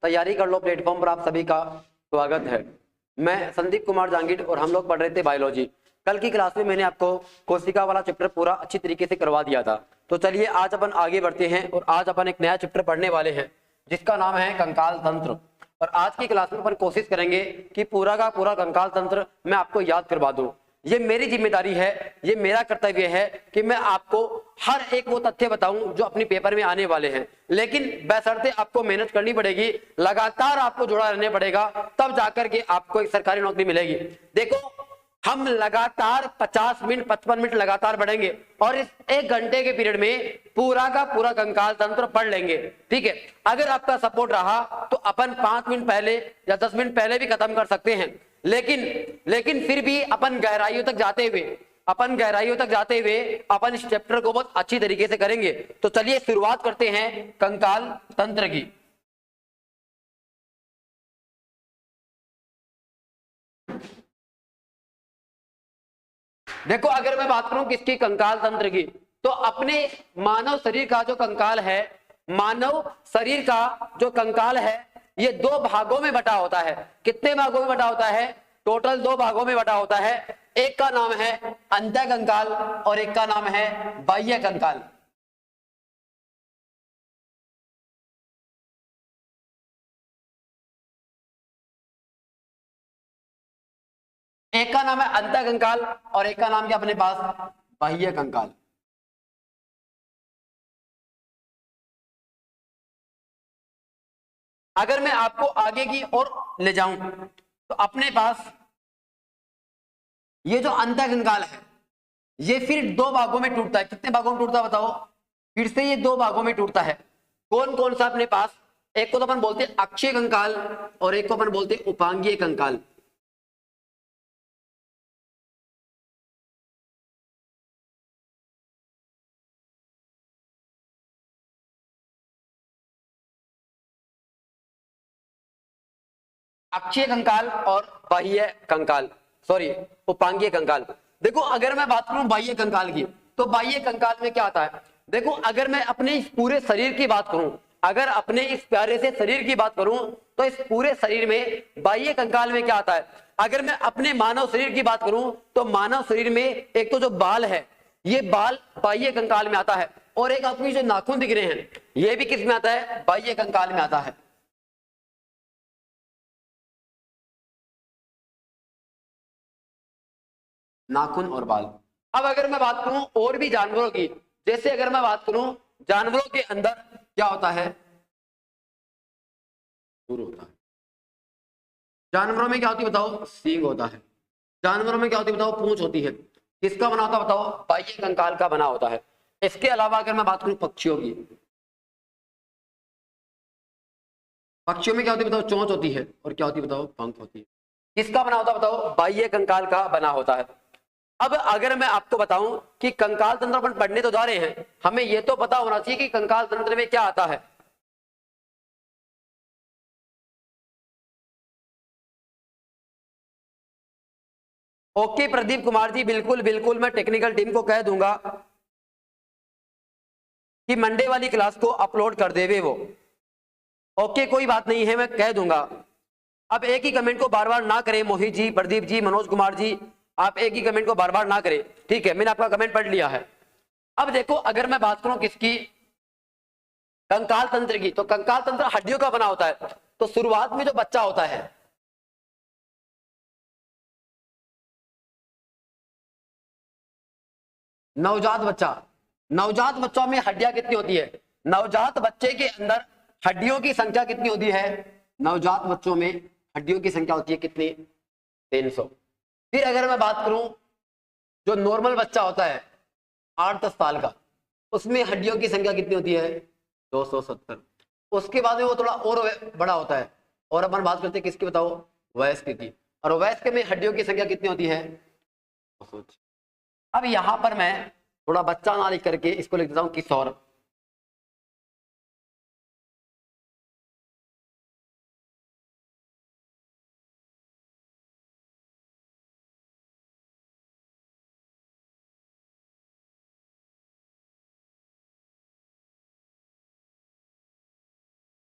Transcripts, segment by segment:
तैयारी कर लो प्लेटफॉर्म पर आप सभी का स्वागत है। मैं संदीप कुमार जांगीर और हम लोग पढ़ रहे थे बायोलॉजी। कल की क्लास में मैंने आपको कोशिका वाला चैप्टर पूरा अच्छी तरीके से करवा दिया था। तो चलिए आज अपन आगे बढ़ते हैं और आज अपन एक नया चैप्टर पढ़ने वाले हैं जिसका नाम है कंकाल तंत्र। और आज की क्लास में अपन कोशिश करेंगे कि पूरा का पूरा कंकाल तंत्र मैं आपको याद करवा दूं। ये मेरी जिम्मेदारी है, ये मेरा कर्तव्य है कि मैं आपको हर एक वो तथ्य बताऊं जो अपनी पेपर में आने वाले हैं। लेकिन बशर्ते आपको मेहनत करनी पड़ेगी, लगातार आपको जुड़ा रहने पड़ेगा, तब जाकर के आपको एक सरकारी नौकरी मिलेगी। देखो, हम लगातार 50 मिनट 55 मिनट लगातार पढ़ेंगे और इस 1 घंटे के पीरियड में पूरा का पूरा कंकाल तंत्र पढ़ लेंगे। ठीक है, अगर आपका सपोर्ट रहा तो अपन 5 मिनट पहले या 10 मिनट पहले भी खत्म कर सकते हैं। लेकिन फिर भी अपन गहराइयों तक जाते हुए अपन इस चैप्टर को बहुत अच्छी तरीके से करेंगे। तो चलिए शुरुआत करते हैं कंकाल तंत्र की। देखो, अगर मैं बात करूं किसकी, कंकाल तंत्र की, तो अपने मानव शरीर का जो कंकाल है, मानव शरीर का जो कंकाल है, ये 2 भागों में बटा होता है। कितने भागों में बटा होता है? टोटल 2 भागों में बटा होता है। एक का नाम है अंतः कंकाल और एक का नाम है बाह्य कंकाल। एक का नाम है अंतः कंकाल और एक का नाम क्या अपने पास? बाह्य कंकाल। अगर मैं आपको आगे की ओर ले जाऊं तो अपने पास ये जो अंतः कंकाल है, ये फिर 2 भागों में टूटता है। कितने भागों में टूटता है बताओ? फिर से ये 2 भागों में टूटता है। कौन कौन सा अपने पास? एक को तो अपन बोलते हैं अक्षीय कंकाल और एक को अपन बोलते हैं उपांगीय कंकाल। अक्षीय कंकाल और बाह्य कंकाल, सॉरी उपांगीय कंकाल। देखो, अगर मैं बात करूं बाह्य कंकाल की, तो बाह्य कंकाल में क्या आता है? देखो, अगर मैं अपने इस पूरे शरीर की बात करूं, अगर अपने इस प्यारे से शरीर की बात करूं, तो इस पूरे शरीर में बाह्य कंकाल में क्या आता है? अगर मैं अपने मानव शरीर की बात करूं, तो मानव शरीर में एक तो जो बाल है, ये बाल बाह्य कंकाल में आता है, और एक अपनी जो नाखून दिख रहे हैं, ये भी किस में आता है? बाह्य कंकाल में आता है। नाखून और बाल। अब अगर मैं बात करूं और भी जानवरों की, जैसे अगर मैं बात करूं जानवरों के अंदर क्या होता है? खुर होता है। जानवरों में क्या होती है बताओ? सींग होता है। जानवरों में क्या होती है बताओ? पूंछ होती है। किसका बना होता है बताओ? बाह्य कंकाल का बना होता है। इसके अलावा अगर मैं बात करूं पक्षियों की, पक्षियों में क्या होती है बताओ? चोंच होती है। और क्या होती है बताओ? पंख होती है। किसका बना होता है बताओ? बाह्य कंकाल का बना होता है। अब अगर मैं आपको बताऊं कि कंकाल तंत्र अपन पढ़ने तो जा रहे हैं, हमें यह तो पता होना चाहिए कि कंकाल तंत्र में क्या आता है। ओके प्रदीप कुमार जी, बिल्कुल बिल्कुल, मैं टेक्निकल टीम को कह दूंगा कि मंडे वाली क्लास को अपलोड कर देवे वो। ओके, कोई बात नहीं है, मैं कह दूंगा। अब एक ही कमेंट को बार बार ना करें, मोहित जी, प्रदीप जी, मनोज कुमार जी, आप एक ही कमेंट को बार बार ना करें। ठीक है, मैंने आपका कमेंट पढ़ लिया है। अब देखो, अगर मैं बात करूं किसकी, कंकाल तंत्र की, तो कंकाल तंत्र हड्डियों का बना होता है। तो शुरुआत में जो बच्चा होता है, नवजात बच्चा, नवजात बच्चों में हड्डियां कितनी होती है? नवजात बच्चे के अंदर हड्डियों की संख्या कितनी होती है? नवजात बच्चों में हड्डियों की संख्या होती है कितनी? 300। फिर अगर मैं बात करूं जो नॉर्मल बच्चा होता है 8-10 साल का, उसमें हड्डियों की संख्या कितनी होती है? 270। उसके बाद में वो थोड़ा और बड़ा होता है, और अपन बात करते हैं किसकी बताओ? वयस्क की। और वयस्क में हड्डियों की संख्या कितनी होती है? 200। अब यहां पर मैं थोड़ा बच्चा ना लिख करके इसको लिख देता हूं किशोर।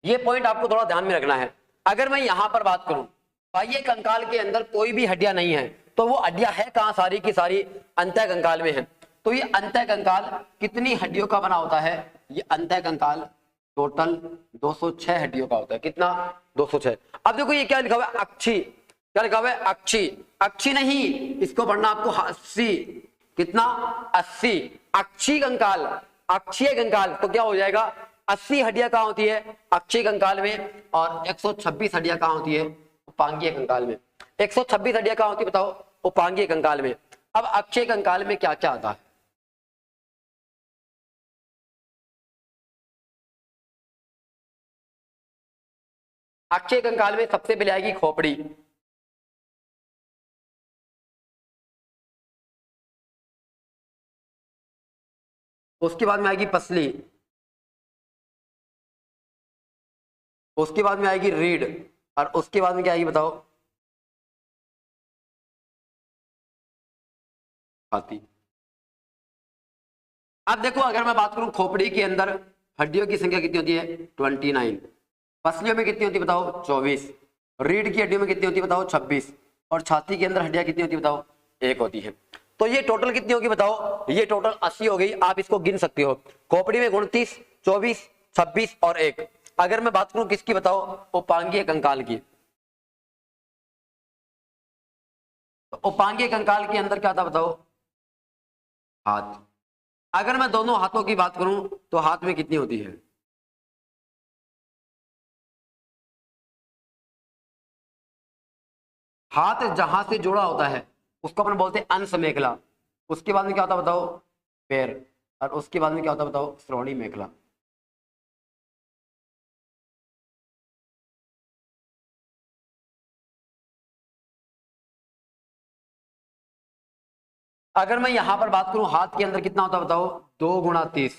ये पॉइंट आपको थोड़ा ध्यान में रखना है। अगर मैं यहां पर बात करूं, बाह्य कंकाल के अंदर कोई भी हड्डियां नहीं है, तो वो हड्डियां है कहां, सारी की सारी अंतः कंकाल में है। तो ये अंतः कंकाल कितनी हड्डियों का बना होता है, ये अंतः कंकाल टोटल 206 हड्डियों का होता है। कितना, 206। अब देखो ये क्या लिखा हुआ है, अक्षी, क्या लिखा हुआ है, अक्षी, अक्षी नहीं, इसको पढ़ना आपको 80, कितना, 80, अक्षी कंकाल, अक्षीय कंकाल, तो क्या हो जाएगा, 80 हड्डियां कहां होती है, अक्षीय कंकाल में, और 126 हड्डियां कहां होती है, उपांगीय कंकाल में। 126 हड्डियां कहां होती है बताओ, उपांगीय कंकाल में। अब अक्षीय कंकाल में क्या क्या आता है, अक्षीय कंकाल में सबसे पहले आएगी खोपड़ी, उसके बाद में आएगी पसली, उसके बाद में आएगी रीढ़, और उसके बाद में क्या आएगी बताओ, छाती। अब देखो अगर मैं बात करूं खोपड़ी के अंदर हड्डियों की संख्या कितनी होती है, 29, पसलियों में कितनी होती है बताओ, 24, रीढ़ की हड्डियों में कितनी होती है बताओ, 26, और छाती के अंदर हड्डियां कितनी होती है बताओ, 1 होती है। तो ये टोटल कितनी होगी बताओ, ये टोटल 80 हो गई। आप इसको गिन सकते हो, खोपड़ी में 29, 24, 26 और 1। अगर मैं बात करूं किसकी बताओ, उपांगीय कंकाल की, तो उपांगीय कंकाल के अंदर क्या था बताओ, हाथ। अगर मैं दोनों हाथों की बात करूं तो हाथ में कितनी होती है, हाथ जहां से जुड़ा होता है उसको अपन बोलते हैं अंश मेखला। उसके बाद में क्या होता है बताओ, पैर, और उसके बाद में क्या होता है बताओ, श्रोणी मेखला। अगर मैं यहां पर बात करूं हाथ के अंदर कितना होता है बताओ, 2 गुणा 30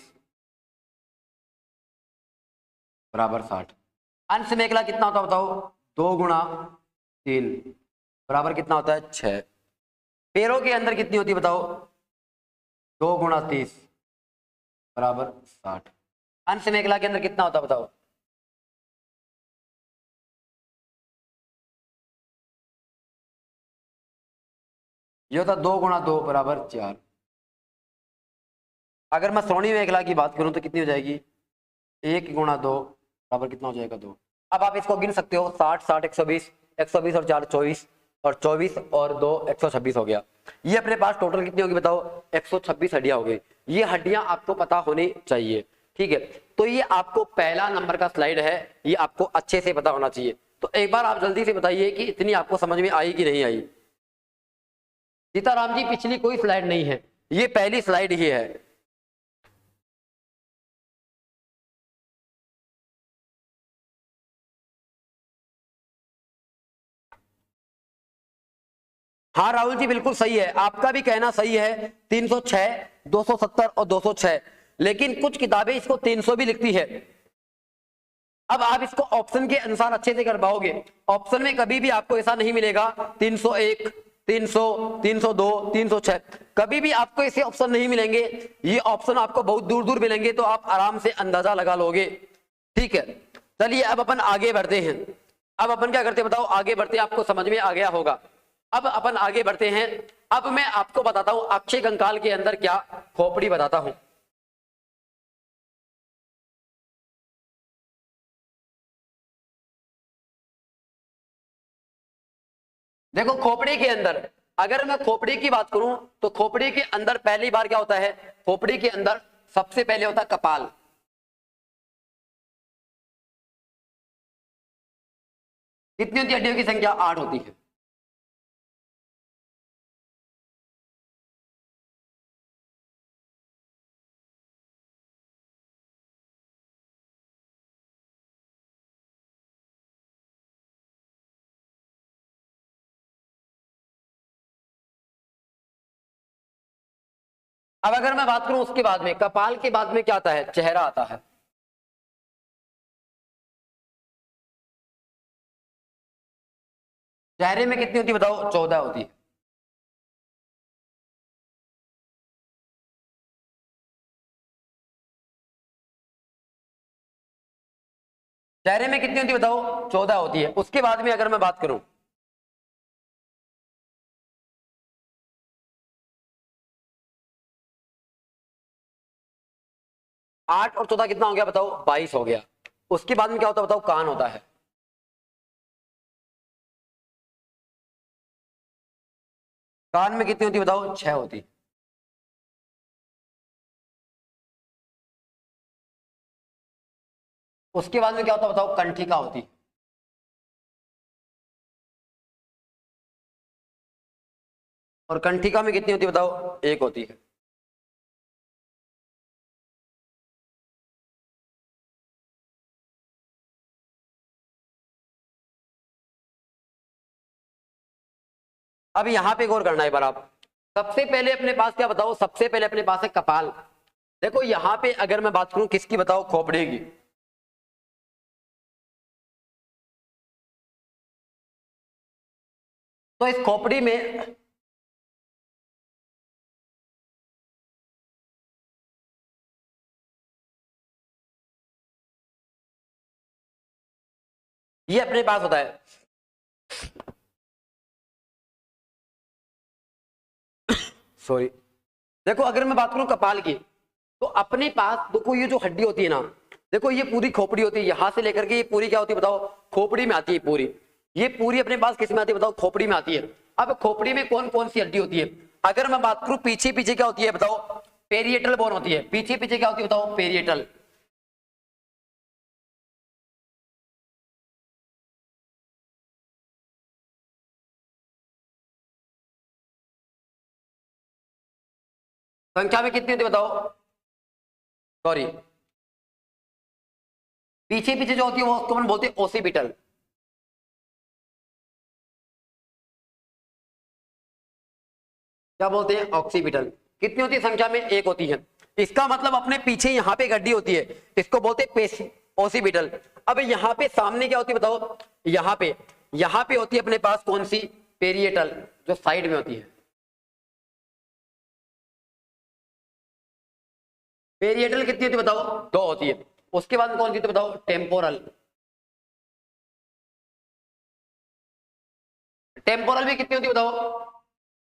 बराबर 60। अंश मेखला कितना होता है बताओ, 2 गुणा 3 बराबर कितना होता है, 6। पैरों के अंदर कितनी होती है बताओ, 2 गुणा 30 बराबर 60। अंश मेखला के अंदर कितना होता है बताओ, ये होता 2 गुणा 2 बराबर 4। अगर मैं श्रोणी मेखला की बात करूं तो कितनी हो जाएगी, 1 गुणा 2 बराबर कितना हो जाएगा, 2। अब आप इसको गिन सकते हो, 60, 60, 120, 120 और 4 24, और 24 और 2 126 हो गया। ये अपने पास टोटल कितनी होगी बताओ, 126 हड्डियां हो गई। ये हड्डियां आपको पता होनी चाहिए, ठीक है। तो ये आपको पहला नंबर का स्लाइड है, ये आपको अच्छे से पता होना चाहिए। तो एक बार आप जल्दी से बताइए कि इतनी आपको समझ में आई कि नहीं आई। सीताराम जी पिछली कोई स्लाइड नहीं है, ये पहली स्लाइड ही है। हाँ राहुल जी बिल्कुल सही है, आपका भी कहना सही है, 306, 270 और 206, लेकिन कुछ किताबें इसको 300 भी लिखती है। अब आप इसको ऑप्शन के अनुसार अच्छे से कर पाओगे। ऑप्शन में कभी भी आपको ऐसा नहीं मिलेगा 301, 300, 302, 306, कभी भी आपको ऐसे ऑप्शन नहीं मिलेंगे। ये ऑप्शन आपको बहुत दूर दूर मिलेंगे, तो आप आराम से अंदाजा लगा लोगे, ठीक है। चलिए अब अपन आगे बढ़ते हैं। अब अपन क्या करते हैं बताओ, आगे बढ़ते हैं, आपको समझ में आ गया होगा। अब अपन आगे बढ़ते हैं। अब मैं आपको बताता हूं अक्षय कंकाल के अंदर क्या, खोपड़ी बताता हूं। देखो खोपड़ी के अंदर, अगर मैं खोपड़ी की बात करूं तो खोपड़ी के अंदर पहली बार क्या होता है, खोपड़ी के अंदर सबसे पहले होता है कपाल। कितनी होती है हड्डियों की संख्या, 8 होती है। अब अगर मैं बात करूं उसके बाद में, कपाल के बाद में क्या आता है, चेहरा आता है। चेहरे में कितनी होती है बताओ, 14 होती है। चेहरे में कितनी होती है बताओ? 14 होती है। उसके बाद में अगर मैं बात करूं, आठ और 14 कितना हो गया बताओ? 22 हो गया। उसके बाद में क्या होता है बताओ? कान होता है। कान में कितनी होती है बताओ? 6 होती। उसके बाद में क्या होता है बताओ? कंठिका होती। और कंठिका में कितनी होती है बताओ? एक होती है। अब यहां पे गौर करना है बार आप। सबसे पहले अपने पास क्या बताओ? सबसे पहले अपने पास है कपाल। देखो यहां पे अगर मैं बात करूं किसकी बताओ? खोपड़ी की। तो इस खोपड़ी में ये अपने पास होता है, सॉरी। देखो अगर मैं बात करूं कपाल की, तो अपने पास देखो ये जो हड्डी होती है ना, देखो ये पूरी खोपड़ी होती है, यहां से लेकर के ये पूरी क्या होती है बताओ? खोपड़ी में आती है पूरी। ये पूरी अपने पास किस में आती है बताओ? खोपड़ी में आती है। अब खोपड़ी में कौन कौन सी हड्डी होती है? अगर मैं बात करूं पीछे पीछे क्या होती है बताओ? पेरिएटल बोन होती है। पीछे पीछे क्या होती है बताओ? पेरिएटल। संख्या में कितनी होती है बताओ? सॉरी, पीछे पीछे जो होती है वो उसको हम बोलते हैं ओसिपिटल। क्या बोलते हैं? ऑक्सीपिटल। कितनी होती है संख्या में? एक होती है। इसका मतलब अपने पीछे यहाँ पे गड्डी होती है, इसको बोलते हैं पेशी ओसिपिटल। अब यहाँ पे सामने क्या होती है बताओ? यहाँ पे होती है अपने पास कौन सी? पेरिएटल, जो साइड में होती है। पेरिएटल कितनी होती है बताओ? दो होती है। उसके बाद में कौन सी होती है बताओ? टेम्पोरल। टेम्पोरल भी कितनी होती है बताओ?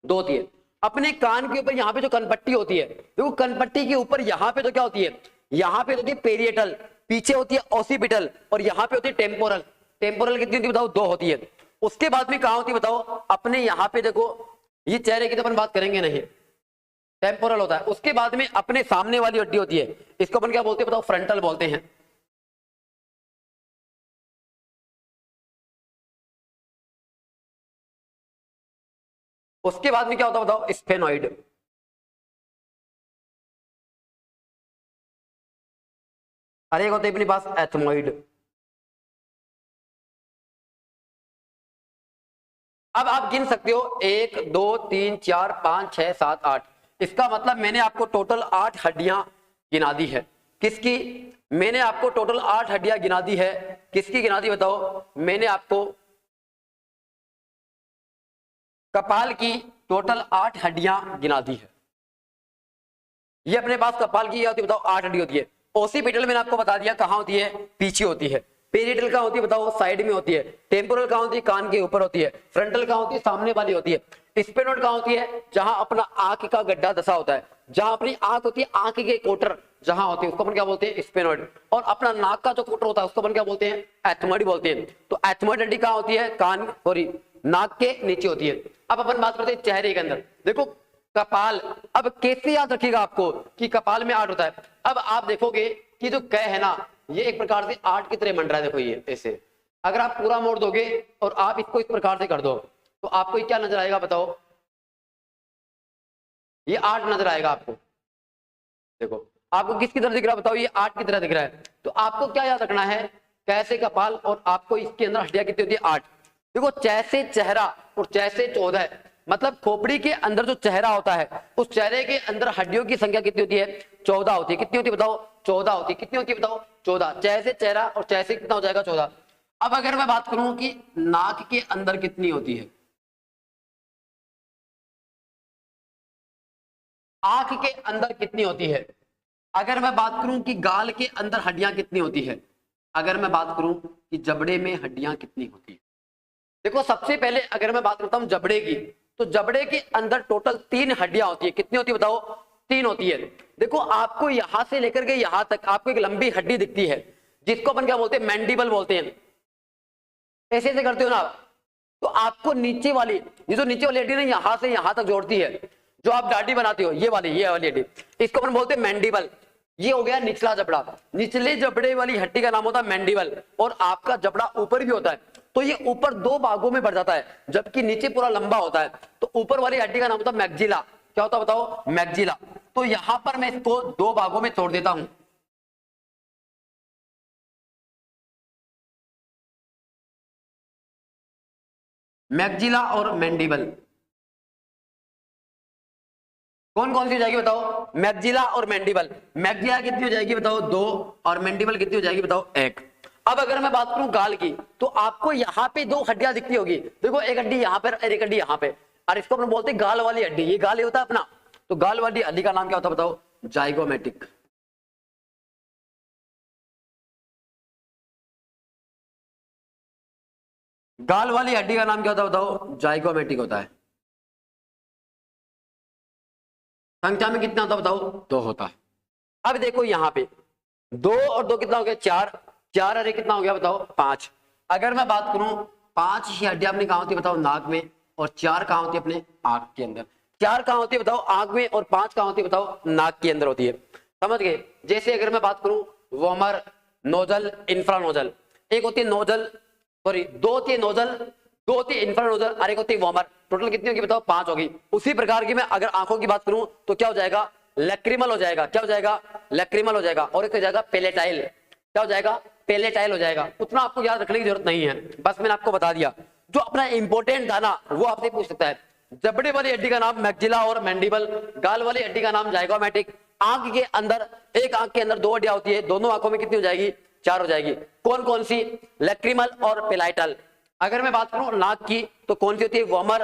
दो होती है। अपने कान के ऊपर यहाँ पे जो कनपट्टी होती है, देखो कनपट्टी के ऊपर यहाँ पे तो क्या होती है? यहाँ पे होती है पेरिएटल, पीछे होती है ओसिपिटल, और यहाँ पे होती है टेम्पोरल। टेम्पोरल कितनी होती है बताओ? दो होती है। उसके बाद में कहाँ होती है बताओ? अपने यहाँ पे देखो, ये चेहरे की तो अपन बात करेंगे नहीं, टेम्पोरल होता है। उसके बाद में अपने सामने वाली हड्डी होती है, इसको अपन क्या बोलते हैं बताओ? फ्रंटल बोलते हैं। उसके बाद में क्या होता है बताओ? स्फेनॉइड। अरे एक होते हैं अपने पास एथमोइड। अब आप गिन सकते हो, एक दो तीन चार पांच छह सात आठ। इसका मतलब मैंने आपको टोटल 8 हड्डियां गिना दी है। किसकी? मैंने आपको टोटल 8 हड्डियां गिना दी है। किसकी गिना दी बताओ? मैंने आपको कपाल की टोटल 8 हड्डियां गिना दी है। ये अपने पास कपाल की होती है बताओ? 8 हड्डी होती है। ओसिपिटल मैंने आपको बता दिया कहां होती है? पीछे होती है। पेरिटल कहां होती है बताओ? साइड में होती है। टेम्पोरल कहां होती है? कान के ऊपर होती है। फ्रंटल कहां होती है? सामने वाली होती है। स्पेनोइड कहां होती है? जहां अपना आंख का गड्ढा दसा होता है, जहां अपनी आंख होती है, आंख के कोटर जहां होती है, उसको अपन क्या बोलते हैं? स्पेनोइड। और अपना नाक का जो कोटर होता है उसको अपन क्या बोलते हैं? एथमोइड बोलते हैं। तो एथमोइड हड्डी कहां होती है? कान, सॉरी, नाक के नीचे होती है। अब अपन बात करते हैं चेहरे के अंदर। देखो कपाल, अब कैसे याद रखिएगा आपको कि कपाल में 8 होता है। अब आप देखोगे कि जो कै है ना, ये एक प्रकार से 8 की तरह बन रहा है। देखो ये ऐसे, अगर आप पूरा मोड़ दोगे और आप इसको इस प्रकार से कर दो, तो आपको ये क्या नजर आएगा बताओ? ये 8 नजर आएगा आपको। देखो आपको किसकी तरह दिख रहा है बताओ? ये 8 की तरह दिख रहा है। तो आपको क्या याद रखना है? कैसे कपाल, और आपको इसके अंदर हड्डियां कितनी होती है? 8। देखो जैसे चेहरा और जैसे 14, मतलब खोपड़ी के अंदर जो चेहरा होता है, उस चेहरे के अंदर हड्डियों की संख्या कितनी होती है? 14 होती है। कितनी होती है बताओ? 14 होती है। कितनी होती है बताओ? 14। जैसे चेहरा और जैसे कितना हो जाएगा? 14। अब अगर मैं बात करूं कि नाक के अंदर कितनी होती है, आंख के अंदर कितनी होती है, अगर मैं बात करूं कि गाल के अंदर हड्डियां कितनी होती है, अगर मैं बात करूं कि जबड़े में हड्डियां कितनी होती है, देखो सबसे पहले अगर मैं बात करता हूं जबड़े की, तो जबड़े के अंदर टोटल 3 हड्डियां होती है। कितनी होती है बताओ? 3 होती है। देखो आपको यहां से लेकर के यहां तक आपको एक लंबी हड्डी दिखती है, जिसको अपन क्या बोलते हैं? मैंडिबल बोलते हैं। ऐसे ऐसे करते हो ना, तो आपको नीचे वाली, ये जो नीचे वाली हड्डी ना यहां से यहां तक जोड़ती है, जो आप दाढ़ी बनाते हो, ये वाली हड्डी, इसको अपन बोलते हैं मैंडिबल। ये हो गया निचला जबड़ा। निचले जबड़े वाली हड्डी का नाम होता है मैंडिबल। और आपका जबड़ा ऊपर भी होता है, तो ये ऊपर 2 भागों में बढ़ जाता है, जबकि नीचे पूरा लंबा होता है। तो ऊपर वाली हड्डी का नाम होता है मैग्जिला। क्या होता है बताओ? मैग्जिला। तो यहां पर मैं इसको 2 भागों में तोड़ देता हूं। मैग्जिला और मैंडिबल कौन कौन सी हो जाएगी बताओ? मैग्जिला और मैंडिबल। मैग्जिला कितनी हो जाएगी बताओ? 2। और मैंडिबल कितनी हो जाएगी बताओ? 1। अब अगर मैं बात करूं गाल की, तो आपको यहां पे 2 हड्डियां दिखती होगी। देखो एक हड्डी यहां पर और एक हड्डी यहां पे, और इसको अपन बोलते हैं गाल वाली हड्डी। ये गाल होता है अपना, तो गाल वाली हड्डी का नाम क्या होता है बताओ? जाइगोमेटिक। गाल वाली हड्डी का नाम क्या होता है बताओ? जाइगोमेटिक होता है। संख्या में कितना होता है बताओ? 2 होता है। अब देखो यहां पे 2 और 2 कितना हो गया? 4। 4 और 1 कितना हो गया बताओ? 5। अगर मैं बात करूं 5 ही हड्डियां अपनी कहां होती है बताओ? नाक में। और 4 कहां होती है? अपने आंख के अंदर। 4 कहां होती है बताओ? आंख में। और 5 कहां होती है बताओ? नाक के अंदर होती है। समझ गए? जैसे अगर मैं बात करूं वोमर, नोजल, इंफ्रा नोजल। एक होती है नोजल, सॉरी 2 होती है नोजल, 2 होती है इंफ्रा नोजल और 1 होती है वोमर। टोटल कितनी होगी बताओ? 5 होगी। उसी प्रकार की मैं अगर आंखों की बात करूं तो क्या हो जाएगा? लैक्रिमल हो जाएगा। क्या हो जाएगा? लैक्रिमल हो जाएगा। और एक हो जाएगा पेलेटाइल। क्या हो जाएगा? पेलेटाइल हो जाएगा। उतना आपको याद रखने की जरूरत नहीं है, बस मैंने आपको बता दिया। जो अपना इंपॉर्टेंट था ना, वो आपसे पूछ सकता है। जबड़े वाली हड्डी का नाम मैग्जिला और मैंडिबल, गाल वाली हड्डी का नाम जाइगोमेटिक। आंख के अंदर, एक आंख के अंदर 2 हड्डियां होती है, दोनों आंखों में कितनी हो जाएगी? 4 हो जाएगी। कौन कौन सी? लैक्रिमल और पेलाइटल। अगर मैं बात करूं नाक की, तो कौन सी होती है? वोमर,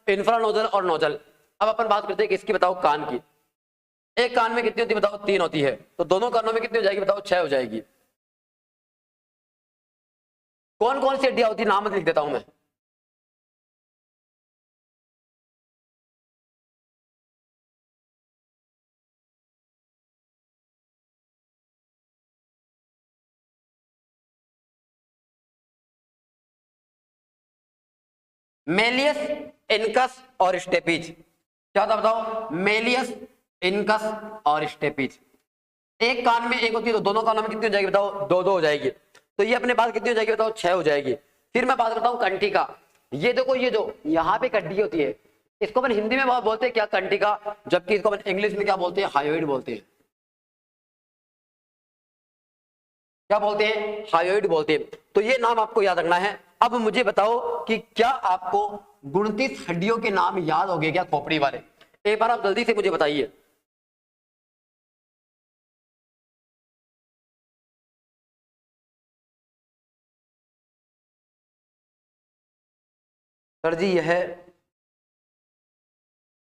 इंफ्रानोजल और नोजल। अब अपन बात करते हैं किसकी बताओ? कान की। एक कान में कितनी होती है बताओ? 3 होती है। तो दोनों कानों में कितनी हो जाएगी बताओ? 6 हो जाएगी। कौन कौन सी हड्डियां होती है? नाम लिख देता हूं मैं। मेलियस, इनकस और स्टेपिज। क्या था बताओ? मेलियस, इनकस और स्टेपिज। एक कान में एक होती है, तो दोनों कानों में कितनी हो जाएगी बताओ? 2-2 हो जाएगी। तो ये अपने पास कितनी हो जाएगी बताओ? 6 हो जाएगी। फिर मैं बात करता हूं कंठी का। ये देखो, ये जो यहाँ पे कंठी होती है, इसको अपन हिंदी में बोलते हैं क्या? कंठी का। जबकि इसको अपन इंग्लिश में क्या बोलते हैं? हायोइड बोलते हैं। क्या बोलते हैं? हायोइड बोलते हैं। तो ये नाम आपको याद रखना है। अब मुझे बताओ कि क्या आपको 29 हड्डियों के नाम याद हो गए क्या? खोपड़ी वाले, एक बार आप जल्दी से मुझे बताइए। सर जी यह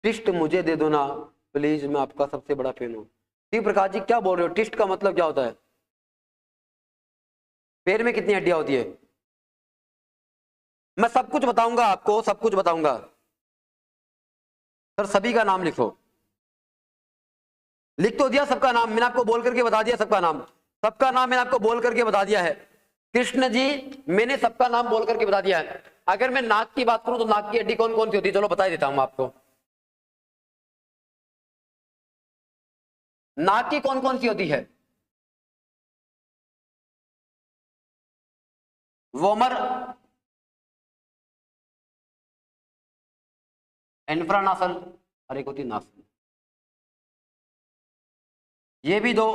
टिस्ट मुझे दे दो ना प्लीज, मैं आपका सबसे बड़ा फैन हूं। जी प्रकाश जी क्या बोल रहे हो? टिस्ट का मतलब क्या होता है? पैर में कितनी हड्डियां होती है? मैं सब कुछ बताऊंगा आपको, सब कुछ बताऊंगा। सर सभी का नाम लिखो। लिख तो दिया सबका नाम, मैंने आपको बोल करके बता दिया सबका नाम। सबका नाम मैंने आपको बोल करके बता दिया है। कृष्ण जी मैंने सबका नाम बोल करके बता दिया है। अगर मैं नाक की बात करूं तो नाक की हड्डी कौन कौन सी होती है? चलो बता देता हूं आपको। नाक की कौन कौन सी होती है? वोमर, इंफ्रानासल और एक होती है नासल। ये भी 2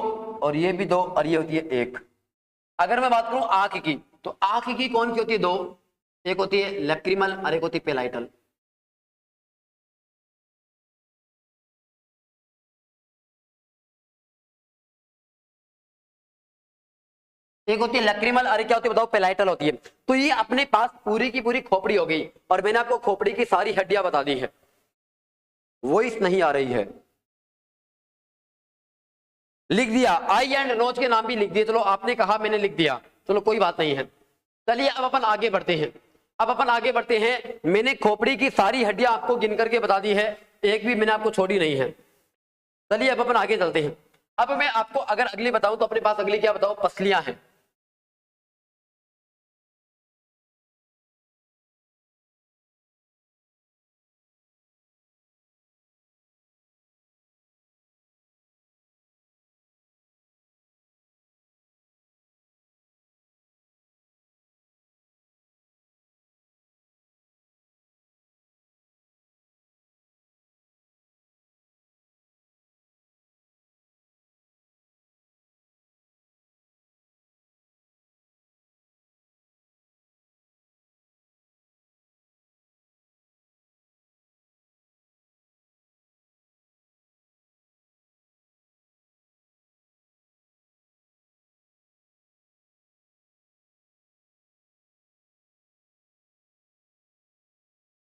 और ये भी 2 और ये होती है 1। अगर मैं बात करूं आंख की, तो आंख की कौन सी होती है? 2। एक होती है लैक्रिमल और एक होती है पेलाइटल। एक होती है लैक्रिमल और क्या होती है बताओ? पेलाइटल होती है। तो ये अपने पास पूरी की पूरी खोपड़ी हो गई, और मैंने आपको खोपड़ी की सारी हड्डियां बता दी है। वॉइस नहीं आ रही है। लिख दिया। आई एंड नोज के नाम भी लिख दिए। चलो आपने कहा, मैंने लिख दिया। चलो कोई बात नहीं है। चलिए अब अपन आगे बढ़ते हैं। मैंने खोपड़ी की सारी हड्डियां आपको गिन करके बता दी है, एक भी मैंने आपको छोड़ी नहीं है। चलिए अब अपन आगे चलते हैं। अब मैं आपको अगर अगली बताऊं तो अपने पास अगली क्या बताओ, पसलियां हैं।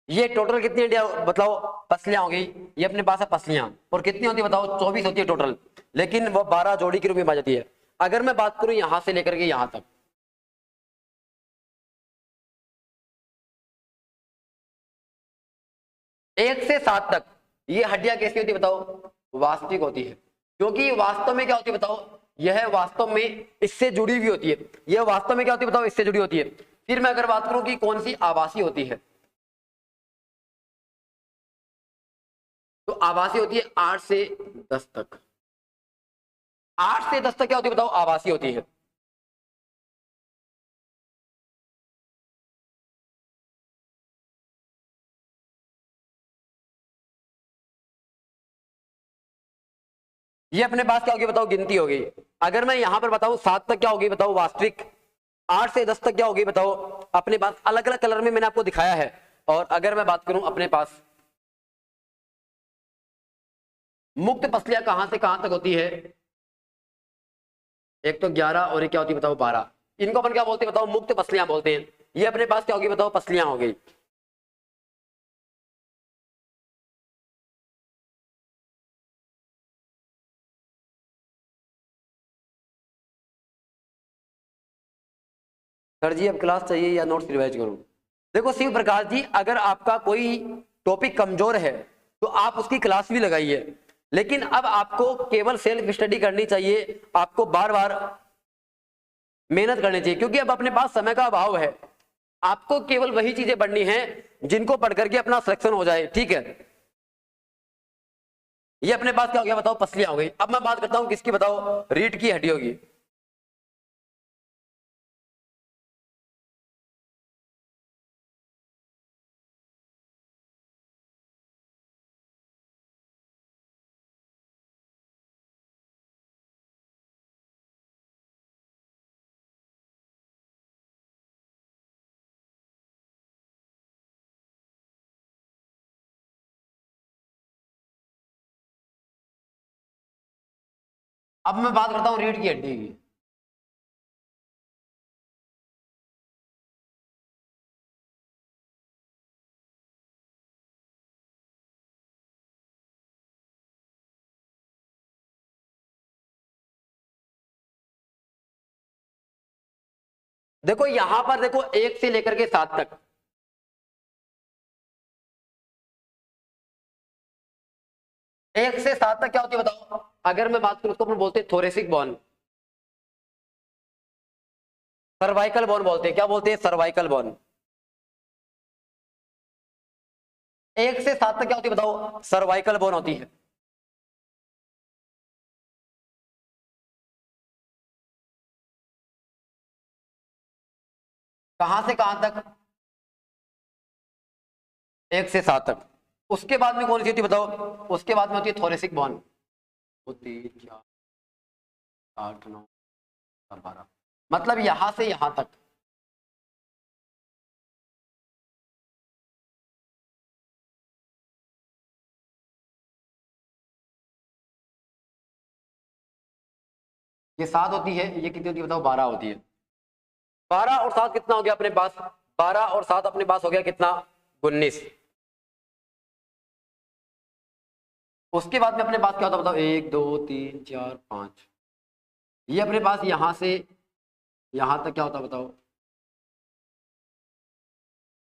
ये टोटल कितनी हड्डियां बताओ, पसलियां हो गई। ये अपने पास है पसलियां, और कितनी होती है बताओ, 24 होती है टोटल, लेकिन वो 12 जोड़ी के रूप में पाई जाती है। अगर मैं बात करूं यहां से लेकर के यहां तक, 1 से 7 तक ये हड्डियां कैसी होती है बताओ, वास्तविक होती है। क्योंकि वास्तव में क्या होती है बताओ, यह वास्तव में इससे जुड़ी हुई होती है। यह वास्तव में क्या होती है बताओ, इससे जुड़ी होती है। फिर मैं अगर बात करूं कि कौन सी आवासीय होती है, तो आवासीय होती है 8 से 10 तक। 8 से 10 तक क्या होती है बताओ, आवासीय होती है। ये अपने पास क्या होगी बताओ, गिनती होगी। अगर मैं यहां पर बताऊं 7 तक क्या होगी बताओ, वास्तविक। 8 से 10 तक क्या होगी बताओ, अपने पास अलग अलग कलर में मैंने आपको दिखाया है। और अगर मैं बात करूं अपने पास मुक्त पसलियां कहां से कहां तक होती है, एक तो 11 और एक क्या होती है बताओ, 12। इनको अपन क्या बोलते हैं बताओ, मुक्त पसलियां बोलते हैं। ये अपने पास क्या होगी बताओ, पसलियां हो गई। सर जी अब क्लास चाहिए या नोट्स रिवाइज करूं? देखो शिव प्रकाश जी, अगर आपका कोई टॉपिक कमजोर है तो आप उसकी क्लास भी लगाइए, लेकिन अब आपको केवल सेल्फ स्टडी करनी चाहिए। आपको बार बार मेहनत करनी चाहिए, क्योंकि अब अपने पास समय का अभाव है। आपको केवल वही चीजें पढ़नी है जिनको पढ़ करके अपना सिलेक्शन हो जाए, ठीक है। ये अपने पास क्या हो गया बताओ, पसलियां हो गई। अब मैं बात करता हूं किसकी बताओ, रीढ़ की हड्डी होगी। अब मैं बात करता हूं रीढ़ की हड्डी की। देखो यहां पर देखो 1 से लेकर के 7 तक, 1 से 7 तक क्या होती है बताओ। अगर मैं बात करूं उसको अपन बोलते हैं थोरेसिक बोन, सर्वाइकल बोन बोलते हैं। क्या बोलते हैं, सर्वाइकल बोन। 1 से 7 तक क्या होती है बताओ, सर्वाइकल बोन होती है। कहां से कहां तक, 1 से 7 तक। उसके बाद में कौन सी होती है बताओ, उसके बाद में होती है थोरेसिक बोन। वो 3 4 8 9 12, मतलब यहां से यहां तक। ये 7 होती है, ये कितनी होती है बताओ, 12 होती है। 12 और 7 कितना हो गया अपने पास, 12 और 7 अपने पास हो गया कितना, 19। उसके बाद में अपने पास क्या होता है बताओ, 1 2 3 4 5। ये अपने पास यहां से यहां तक क्या होता है बताओ?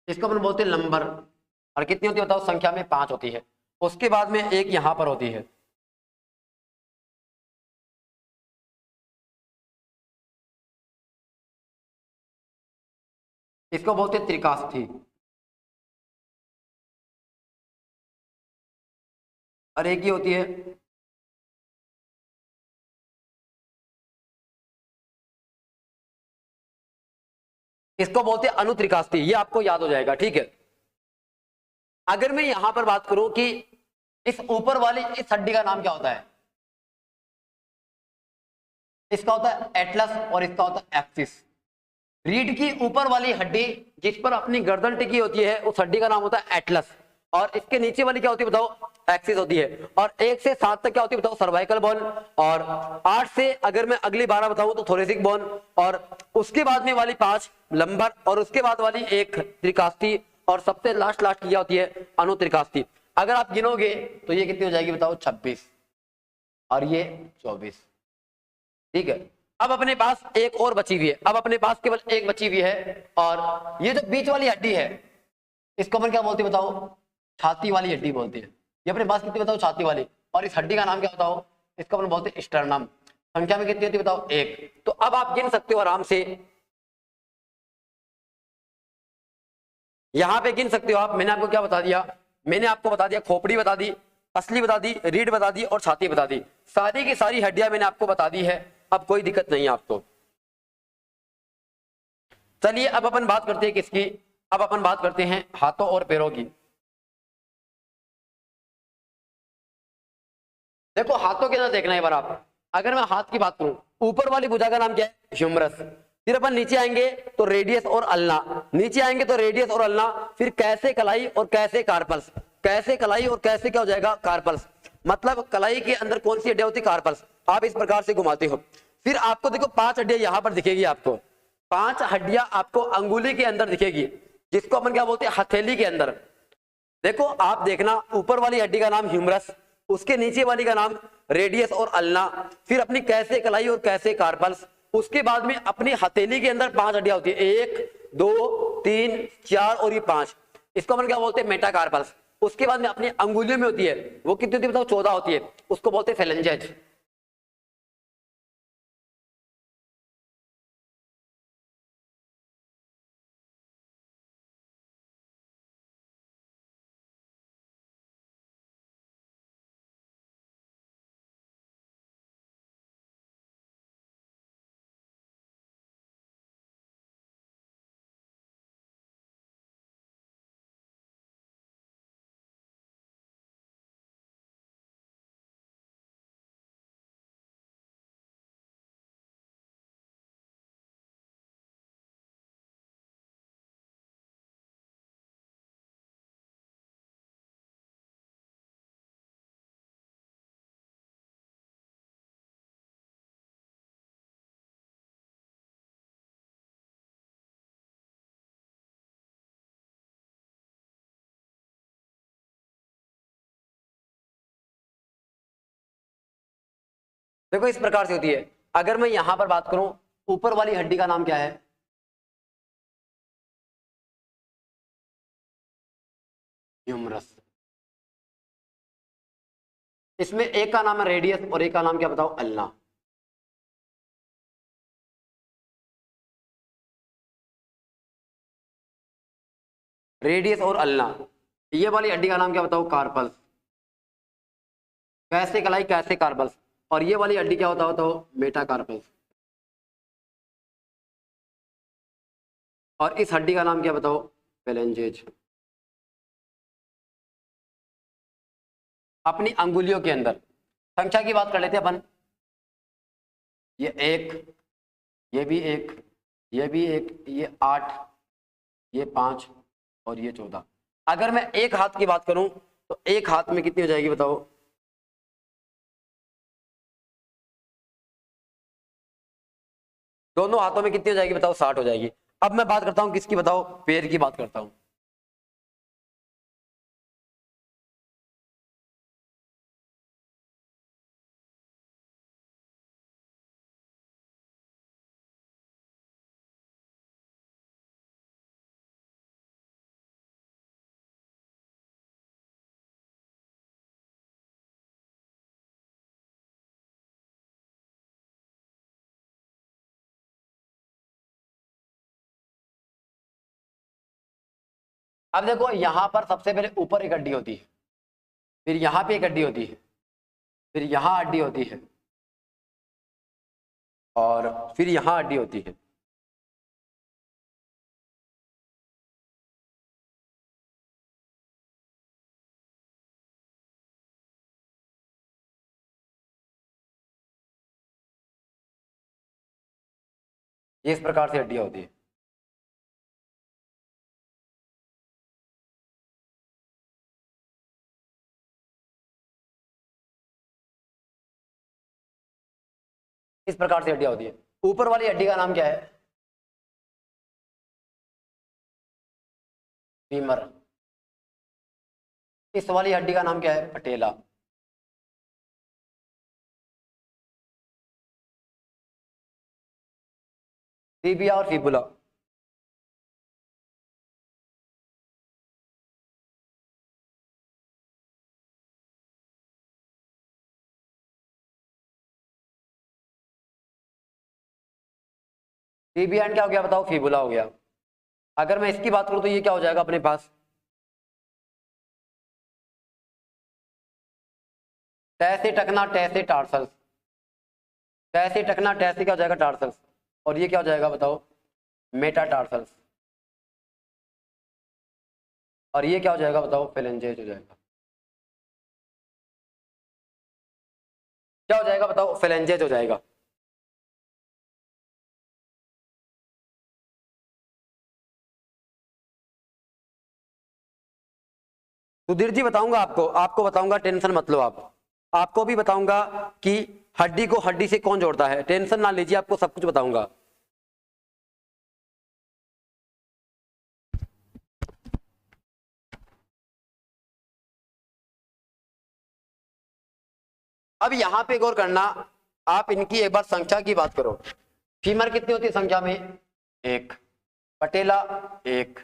इसको अपन बोलते हैं नंबर। और कितनी होती है बताओ? संख्या में 5 होती है। उसके बाद में एक यहां पर होती है। इसको बोलते हैं त्रिकास्थी। और एक ही होती है। इसको बोलते हैं अनुत्रिकास्थी। ये आपको याद हो जाएगा, ठीक है। अगर मैं यहां पर बात करूं कि इस ऊपर वाली इस हड्डी का नाम क्या होता है? इसका होता है एटलस और इसका होता है एक्सिस। रीढ़ की ऊपर वाली हड्डी जिस पर अपनी गर्दन टिकी होती है उस हड्डी का नाम होता है एटलस। और इसके नीचे वाली क्या होती है बताओ? एक्सिस होती है। और 1 से 7 तक क्या होती है बताओ? Cervical bone. और 8 से अगर मैं अगली 12 बताऊं तो थोरेसिक बोन। और उसके बाद में वाली 5 लंबर। और उसके बाद वाली एक त्रिकास्थी। और सबसे लास्ट लास्ट क्या होती है? अनुत्रिकास्थी। अगर आप गिनोगे तो ये कितनी हो जाएगी बताओ? 26। और ये 24। ठीक है। अब अपने पास एक और बची हुई है। अब अपने पास केवल एक बची हुई है। और ये जो बीच वाली हड्डी है इसको अपन क्या बोलते हैं बताओ? छाती वाली हड्डी बोलते हैं। ये अपने पास कितनी बताओ? छाती वाली। और इस हड्डी का नाम क्या बताओ? इसको अपन बोलते हैं स्टर्नम। संख्या में कितनी होती है बताओ? एक। तो अब आप गिन सकते हो आराम से। यहां पे गिन सकते हो आप। मैंने आपको क्या बता दिया? मैंने आपको बता दिया, खोपड़ी बता दी, असली बता दी, रीढ़ बता दी और छाती बता दी। सारी की सारी हड्डियां मैंने आपको बता दी है। अब कोई दिक्कत नहीं है आपको। चलिए अब अपन बात करते हैं किसकी? अब अपन बात करते हैं हाथों और पैरों की। देखो हाथों के अंदर देखना है बार आप। अगर मैं हाथ की बात करूं, ऊपर वाली भुजा का नाम क्या है? ह्यूमरस। फिर अपन नीचे आएंगे तो रेडियस और अल्ना। नीचे आएंगे तो रेडियस और अल्ना। फिर कैसे कलाई और कैसे कार्पल्स। कैसे कलाई और कैसे क्या हो जाएगा? कार्पल्स। मतलब कलाई के अंदर कौन सी हड्डियां होती है? कार्पल्स। आप इस प्रकार से घुमाते हो। फिर आपको देखो 5 हड्डियां यहां पर दिखेगी आपको। 5 हड्डियां आपको अंगुली के अंदर दिखेगी, जिसको अपन क्या बोलते हैं? हथेली के अंदर। देखो आप देखना, ऊपर वाली हड्डी का नाम ह्यूमरस, उसके नीचे वाली का नाम रेडियस और अल्ना, फिर अपनी कैसे कलाई और कैसे कार्पल्स। उसके बाद में अपनी हथेली के अंदर 5 हड्डियां होती है, 1 2 3 4 और ये 5। इसको अपन क्या बोलते हैं? मेटाकार्पल्स। उसके बाद में अपनी अंगुलियों में होती है, वो कितनी होती है बताओ? 14 होती है। उसको बोलते हैं फेलेंजेज। देखो इस प्रकार से होती है। अगर मैं यहां पर बात करूं, ऊपर वाली हड्डी का नाम क्या है? ह्यूमरस। इसमें एक का नाम है रेडियस और एक का नाम क्या बताओ? अल्ना। रेडियस और अल्ना। ये वाली हड्डी का नाम क्या बताओ? कार्पल्स। कैसे कलाई कैसे कार्पल्स। और ये वाली हड्डी क्या होता हो? तो मेटा कार्पल्स। और इस हड्डी का नाम क्या बताओ? फेलेंजेज। अपनी अंगुलियों के अंदर। संख्या की बात कर लेते हैं अपन। ये एक, ये भी एक, ये भी एक, ये 8, ये 5 और ये 14। अगर मैं एक हाथ की बात करूं तो एक हाथ में कितनी हो जाएगी बताओ? दोनों हाथों में कितनी हो जाएगी बताओ? 60 हो जाएगी। अब मैं बात करता हूं किसकी बताओ? पैर की बात करता हूं। अब देखो यहां पर सबसे पहले ऊपर एक हड्डी होती है, फिर यहां पे एक हड्डी होती है, फिर यहां हड्डी होती है, और फिर यहां हड्डी होती है। ये इस प्रकार से हड्डियां होती है। इस प्रकार से हड्डियां होती है। ऊपर वाली हड्डी का नाम क्या है? फीमर। इस वाली हड्डी का नाम क्या है? पटेला। टिबिया और फिबुला। टिबिया एंड क्या हो गया बताओ? फिबुला हो गया। अगर मैं इसकी बात करूं तो ये क्या हो जाएगा अपने पास? टैसे टकना टैसे टार्सल्स। टैसे टकना टैसे क्या हो जाएगा? टार्सल्स। और ये क्या हो जाएगा बताओ? मेटाटार्सल्स। और ये क्या हो जाएगा बताओ? फेलेंजेज हो जाएगा। क्या हो जाएगा बताओ? फेलेंजेज हो जाएगा। सुधीर जी बताऊंगा आपको, आपको बताऊंगा, टेंशन मत लो आप। आपको भी बताऊंगा कि हड्डी को हड्डी से कौन जोड़ता है, टेंशन ना लीजिए, आपको सब कुछ बताऊंगा। अब यहां पे गौर करना, आप इनकी एक बार संख्या की बात करो। फीमर कितनी होती है संख्या में? एक। पटेला एक।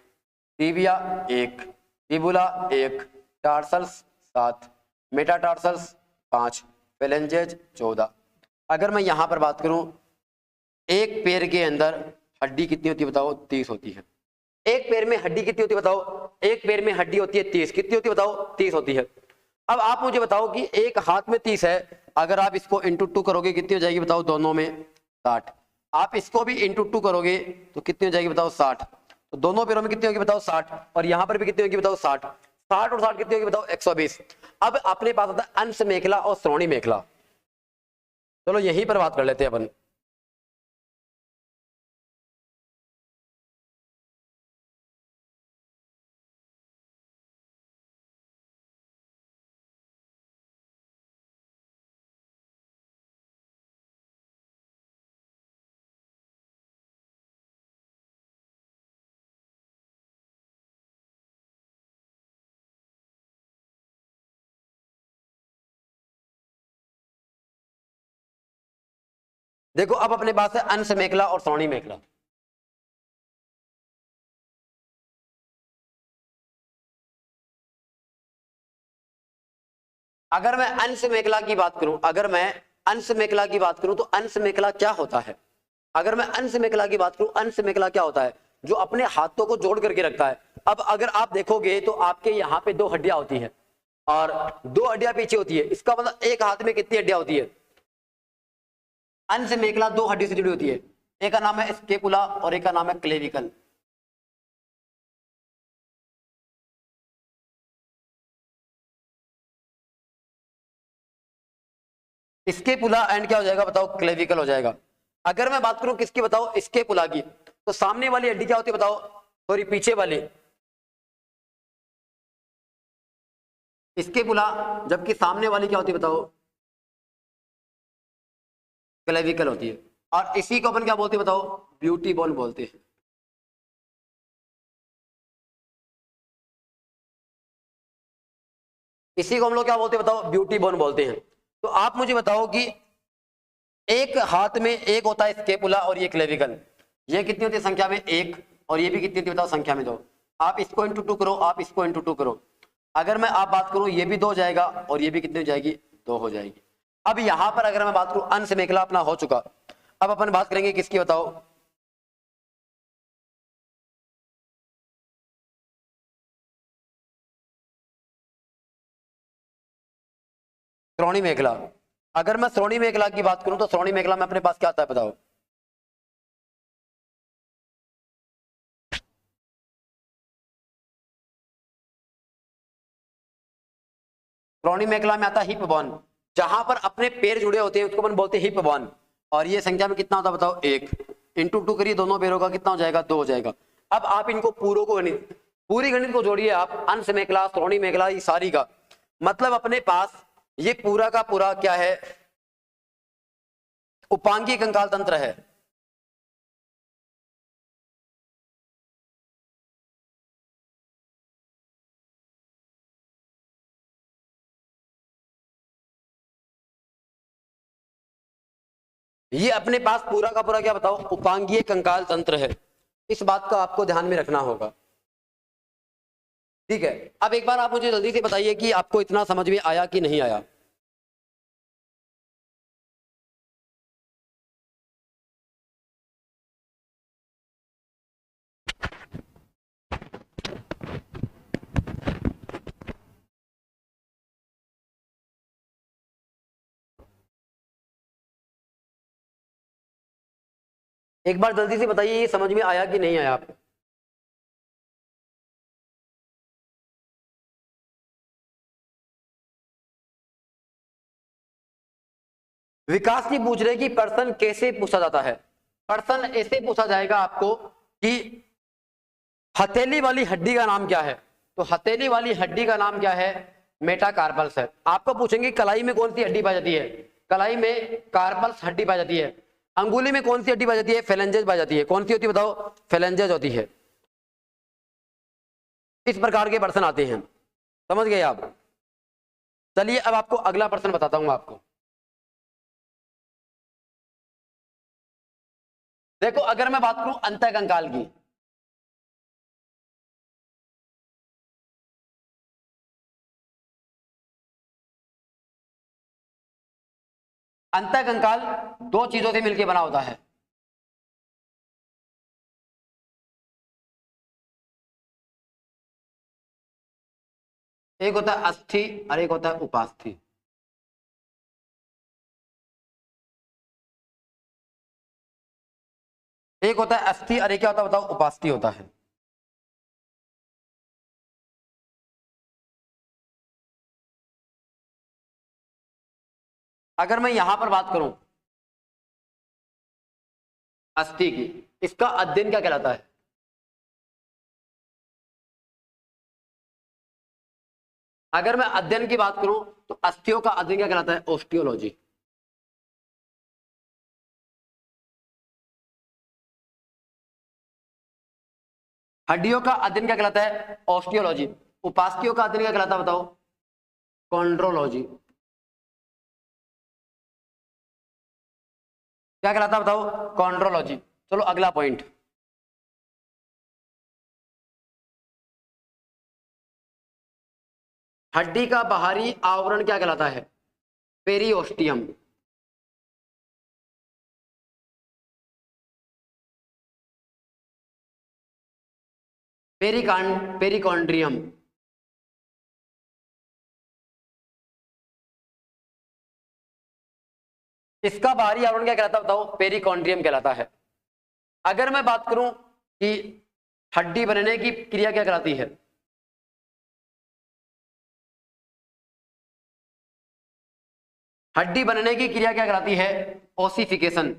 टिबिया एक। फिबुला एक। टार्सल्स 7। मेटाटार्सल्स 5। फेलेंजेज 14। अगर मैं यहां पर बात करूं, एक पैर के अंदर हड्डी कितनी होती है बताओ? 30 होती है। एक पैर में हड्डी कितनी होती है बताओ? एक पैर में हड्डी होती है 30। कितनी होती है बताओ? 30 होती है। अब आप मुझे बताओ कि एक हाथ में 30 है, अगर आप इसको इंटू 2 करोगे कितनी हो जाएगी बताओ? दोनों में 60। आप इसको भी इंटू 2 करोगे तो कितनी हो जाएगी बताओ? 60। तो दोनों पैरों में कितनी होगी बताओ? 60। और यहां पर भी कितनी होगी बताओ? 60। 60 और 60 कितनी होगी बताओ? 120। अब अपने पास आता है अंश मेखला और श्रोणी मेखला। चलो यहीं पर बात कर लेते हैं अपन। देखो अब अपने पास है अंश मेखला और श्रोणी मेखला। अगर मैं अंश मेखला की बात करूं, अगर मैं अंश मेखला की बात करूं तो अंश मेखला क्या होता है? अगर मैं अंश मेखला की बात करूं, अंश मेखला क्या होता है? जो अपने हाथों को जोड़ करके रखता है। अब अगर आप देखोगे तो आपके यहाँ पे 2 हड्डियां होती है और 2 हड्डियां पीछे होती है। इसका मतलब एक हाथ में कितनी हड्डियां होती है? अंश मेखला 2 हड्डी से जुड़ी होती है। एक का नाम है स्केपुला और एक का नाम है क्लेविकल। स्केपुला एंड क्या हो जाएगा बताओ? क्लेविकल हो जाएगा। अगर मैं बात करूं किसकी बताओ? स्केपुला की, तो सामने वाली हड्डी क्या होती है बताओ? सॉरी पीछे वाली स्केपुला, जबकि सामने वाली क्या होती है बताओ? क्लेविकल होती है। और इसी को अपन क्या बोलते हैं बताओ? ब्यूटी बोन बोलते हैं। इसी को हम लोग क्या बोलते हैं बताओ? ब्यूटी बोन बोलते हैं। तो आप मुझे बताओ कि एक हाथ में एक होता है स्केपुला और ये क्लेविकल, ये कितनी होती है संख्या में? 1। और ये भी कितनी होती है बताओ? संख्या में 2। आप इसको इंटू 2 करो, आप इसको इंटू 2 करो। अगर मैं आप बात करूं, ये भी 2 हो जाएगा और ये भी कितनी हो जाएगी? 2 हो जाएगी। अब यहां पर अगर मैं बात करूं, अंश मेखला अपना हो चुका। अब अपन बात करेंगे किसकी बताओ? श्रोणी मेखला। अगर मैं श्रोणी मेखला की बात करूं तो श्रोणी मेखला में अपने पास क्या आता है बताओ? श्रोणी मेखला में आता है हिप बोन, जहां पर अपने पैर जुड़े होते हैं उसको अपन बोलते हैं हिप बोन। और ये संख्या में कितना होता है बताओ? 1 इंटू 2 करिए दोनों पैरों का, कितना हो जाएगा? 2 हो जाएगा। अब आप इनको पूरों को गणित, पूरी गणित को जोड़िए आप, अंश मेखला, श्रोणी मेखला, ये सारी का मतलब अपने पास ये पूरा का पूरा क्या है? उपांगीय कंकाल तंत्र है। ये अपने पास पूरा का पूरा क्या बताओ? उपांगीय कंकाल तंत्र है। इस बात का आपको ध्यान में रखना होगा, ठीक है। अब एक बार आप मुझे जल्दी से बताइए कि आपको इतना समझ में आया कि नहीं आया? एक बार जल्दी से बताइए ये समझ में आया कि नहीं आया आपको? विकास जी पूछ रहे कि प्रश्न कैसे पूछा जाता है। प्रश्न ऐसे पूछा जाएगा आपको कि हथेली वाली हड्डी का नाम क्या है? तो हथेली वाली हड्डी का नाम क्या है? मेटाकार्पल्स है। आपको पूछेंगे कलाई में कौन सी हड्डी पाई जाती है? कलाई में कार्पल्स हड्डी पाई जाती है। अंगुली में कौन सी हड्डी पाई जाती है? फेलेंजेस पाई जाती है। कौन सी होती है बताओ? फेलेंजेस होती है। इस प्रकार के प्रश्न आते हैं, समझ गए आप? चलिए अब आपको अगला प्रश्न बताता हूं आपको। देखो अगर मैं बात करूं अंतः कंकाल की, अंतः कंकाल दो चीजों से मिलकर बना होता है। एक होता है अस्थि और एक होता है उपास्थि। एक होता है अस्थि और एक क्या होता है बताओ? उपास्थि होता है। अगर मैं यहां पर बात करूं अस्थि की, इसका अध्ययन क्या कहलाता है? अगर मैं अध्ययन की बात करूं तो अस्थियों का अध्ययन क्या कहलाता है? ऑस्टियोलॉजी। हड्डियों का अध्ययन क्या कहलाता है? ऑस्टियोलॉजी। उपास्थियों का अध्ययन क्या कहलाता है बताओ? कॉन्ड्रोलॉजी। क्या कहलाता है बताओ? कॉन्ड्रोलॉजी। चलो अगला पॉइंट, हड्डी का बाहरी आवरण क्या कहलाता है? पेरिओस्टियम। पेरिकॉन्ड्रियम। इसका बाहरी आवरण क्या कहलाता है बताओ? पेरिकॉन्ड्रियम कहलाता है। अगर मैं बात करूं कि हड्डी बनने की क्रिया क्या कहलाती है? हड्डी बनने की क्रिया क्या कहलाती है? ओसिफिकेशन।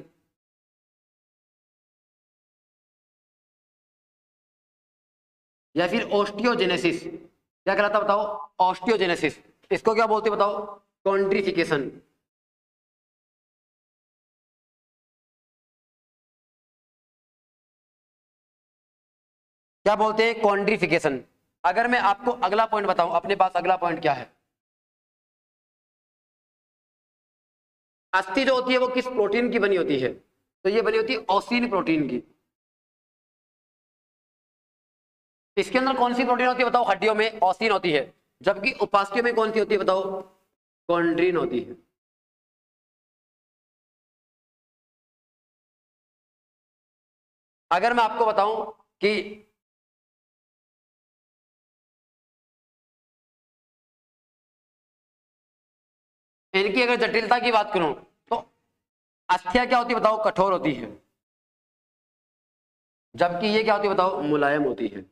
या फिर ऑस्टियोजेनेसिस। क्या कहलाता बताओ? ऑस्टियोजेनेसिस। इसको क्या बोलते बताओ? कॉन्ड्रिफिकेशन। क्या बोलते हैं? कॉन्ड्रिफिकेशन। अगर मैं आपको अगला पॉइंट बताऊं, अपने पास अगला पॉइंट क्या है? अस्थि जो होती है वो किस प्रोटीन की बनी होती है? तो ये बनी होती है ओसिन प्रोटीन की। इसके अंदर कौन सी प्रोटीन होती है बताओ? हड्डियों में ओसिन होती है, जबकि उपास्थियों में कौन सी होती है बताओ? कॉन्ड्रीन होती है। अगर मैं आपको बताऊं कि इनकी अगर जटिलता की बात करूं तो अस्थियां क्या होती है बताओ, कठोर होती है, जबकि ये क्या होती है बताओ, मुलायम होती है।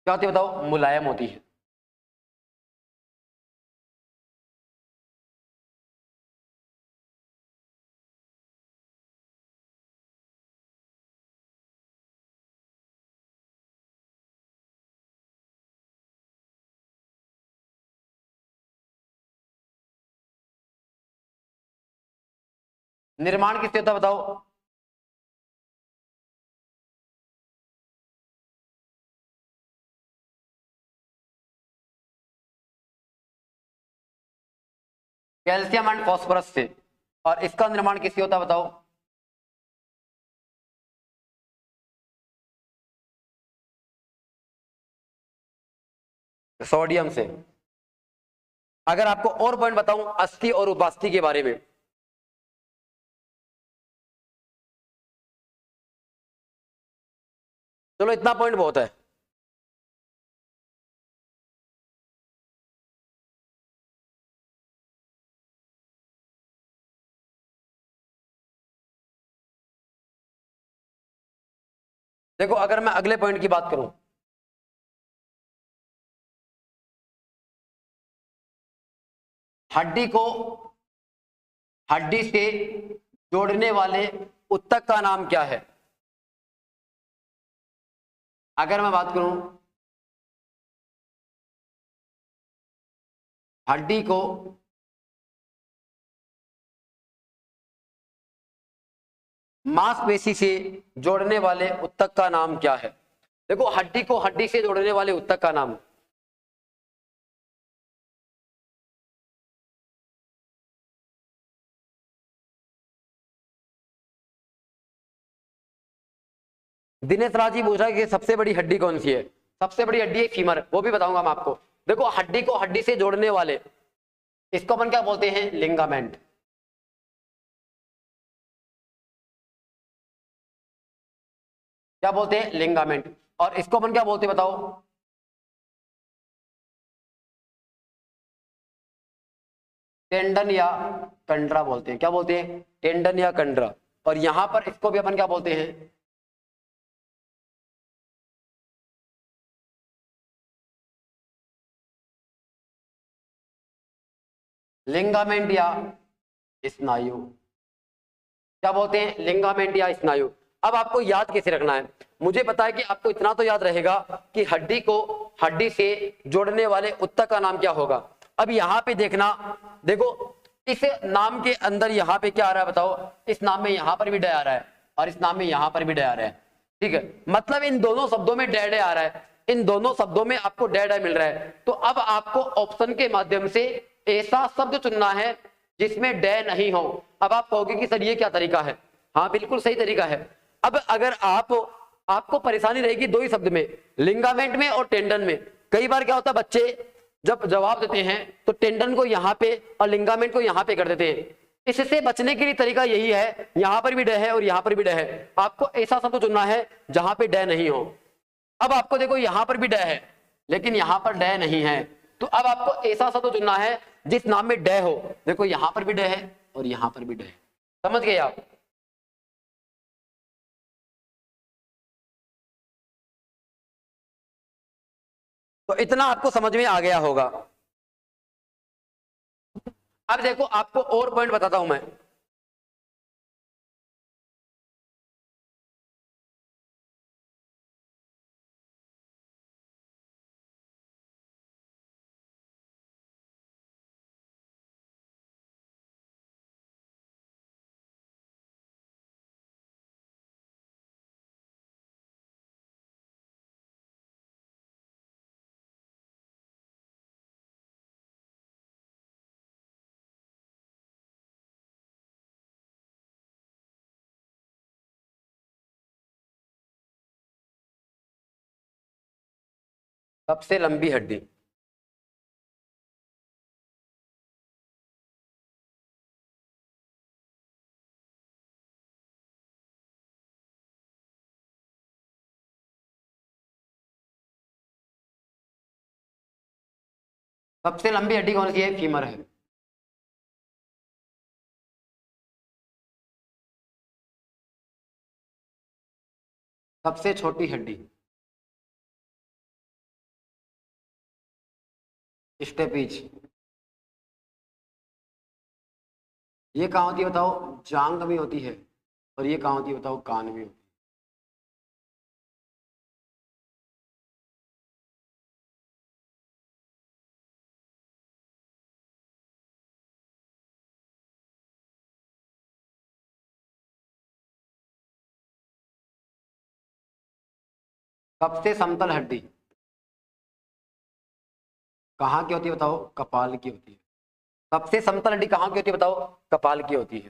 क्या होती है बताओ, मुलायम होती है। निर्माण किससे होता है बताओ, कैल्शियम एंड फॉस्फोरस से। और इसका निर्माण किससे होता है बताओ, सोडियम से। अगर आपको और पॉइंट बताऊं अस्थि और उपास्थि के बारे में, चलो इतना पॉइंट बहुत है। देखो अगर मैं अगले पॉइंट की बात करूं, हड्डी को हड्डी से जोड़ने वाले उत्तक का नाम क्या है। अगर मैं बात करूं हड्डी को मांसपेशी से जोड़ने वाले उत्तक का नाम क्या है। देखो हड्डी को हड्डी से जोड़ने वाले उत्तक का नाम, दिनेश राज जी पूछ रहा है कि सबसे बड़ी हड्डी कौन सी है। सबसे बड़ी हड्डी है फीमर, वो भी बताऊंगा मैं आपको। देखो हड्डी को हड्डी से जोड़ने वाले, इसको अपन क्या बोलते हैं, लिंगामेंट। क्या बोलते हैं, लिंगामेंट। और इसको अपन क्या बोलते हैं बताओ, टेंडन या कंडरा बोलते हैं। क्या बोलते हैं, टेंडन या कंडरा। और यहां पर इसको भी अपन क्या बोलते हैं, लिंगामेंट या स्नायु। क्या बोलते हैं, लिंगामेंट या स्नायु। अब आपको याद कैसे रखना है, मुझे पता है कि आपको इतना तो याद रहेगा कि हड्डी को हड्डी से जोड़ने वाले उत्तक का नाम क्या होगा। अब यहां पे देखना, देखो इस नाम के अंदर यहां पे क्या आ रहा है बताओ, इस नाम में यहां पर भी डे आ रहा है और इस नाम में यहां पर भी डे आ रहा है। ठीक है, मतलब इन दोनों शब्दों में डे डे आ रहा है, इन दोनों शब्दों में आपको डे डे मिल रहा है। तो अब आपको ऑप्शन के माध्यम से ऐसा शब्द चुनना है जिसमें डे नहीं हो। अब आप कहोगे कि सर ये क्या तरीका है, हाँ बिल्कुल सही तरीका है। अब अगर आपको परेशानी रहेगी दो ही शब्द में, लिंगामेंट में और टेंडन में। कई बार क्या होता है बच्चे जब जवाब देते हैं तो टेंडन को यहां पे और लिंगामेंट को यहां पे कर देते हैं। इससे बचने के लिए तरीका यही है, यहां पर भी डे है और यहां पर भी डे है, आपको ऐसा शब्द चुनना है जहां पे डे नहीं हो। अब आपको देखो यहां पर भी डे है लेकिन यहां पर डे नहीं है, तो अब आपको ऐसा शब्द चुनना है जिस नाम में डे हो। देखो यहां पर भी डे है और यहां पर भी डे है, समझ गए आप। तो इतना आपको समझ में आ गया होगा। अब देखो आपको और पॉइंट बताता हूं मैं। सबसे लंबी हड्डी, सबसे लंबी हड्डी कौन सी है? फीमर है। सबसे छोटी हड्डी? स्टेपीज। ये कहाँ होती है बताओ? जांग में होती है। और ये कहाँ होती है बताओ? कान में होती है। सबसे समतल हड्डी कहाँ की होती है बताओ? कपाल की होती है। सबसे समतल हड्डी कहाँ की होती है बताओ? कपाल की होती है।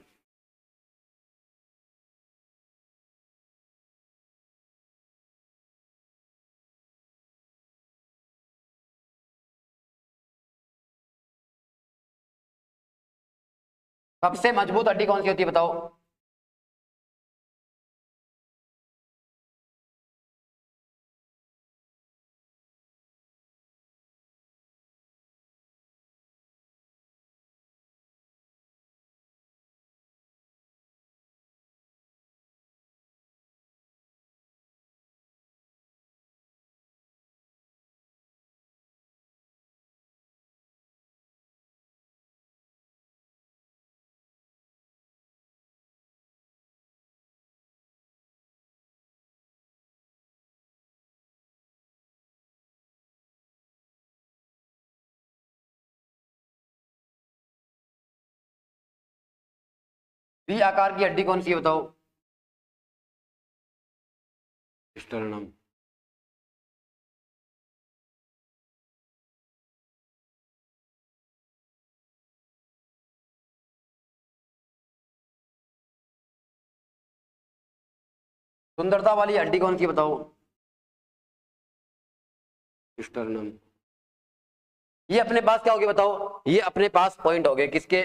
सबसे मजबूत हड्डी कौन सी होती है बताओ? वी आकार की हड्डी कौन सी है बताओ? स्टर्नम। सुंदरता वाली हड्डी कौन सी है बताओ? स्टर्नम। ये अपने पास क्या हो गया बताओ? ये अपने पास पॉइंट हो गए किसके?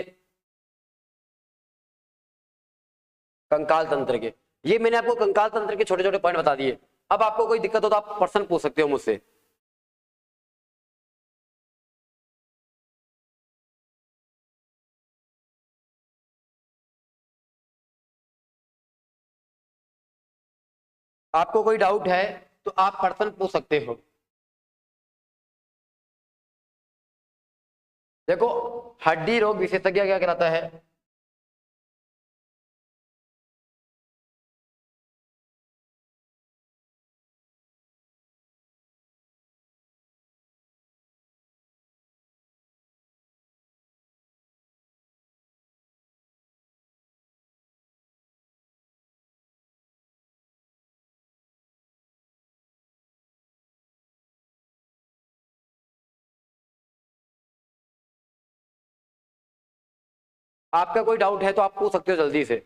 कंकाल तंत्र के। ये मैंने आपको कंकाल तंत्र के छोटे छोटे पॉइंट बता दिए। अब आपको कोई दिक्कत हो तो आप प्रश्न पूछ सकते हो मुझसे। आपको कोई डाउट है तो आप प्रश्न पूछ सकते हो। देखो, हड्डी रोग विशेषज्ञ क्या कहलाता है? आपका कोई डाउट है तो आप पूछ सकते हो जल्दी से।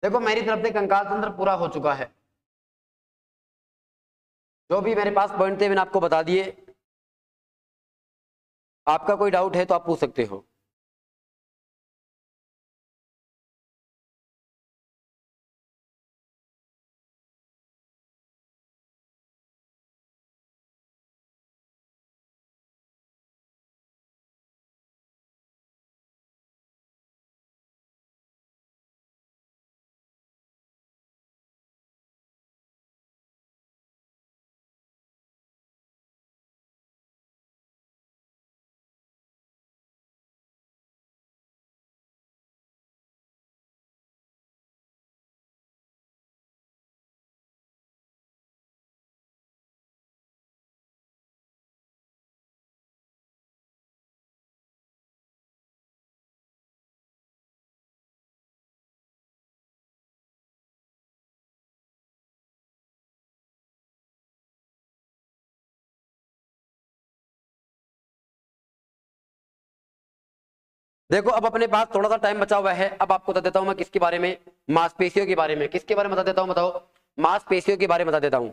देखो, मेरी तरफ से कंकाल तंत्र पूरा हो चुका है। जो भी मेरे पास पॉइंट थे मैंने आपको बता दिए। आपका कोई डाउट है तो आप पूछ सकते हो। देखो, अब अपने पास थोड़ा सा टाइम बचा हुआ है। अब आपको बता देता हूं मैं किसके बारे में? मांसपेशियों के बारे में। किसके बारे में बता देता हूं बताओ? मांसपेशियों के बारे में बता देता हूं।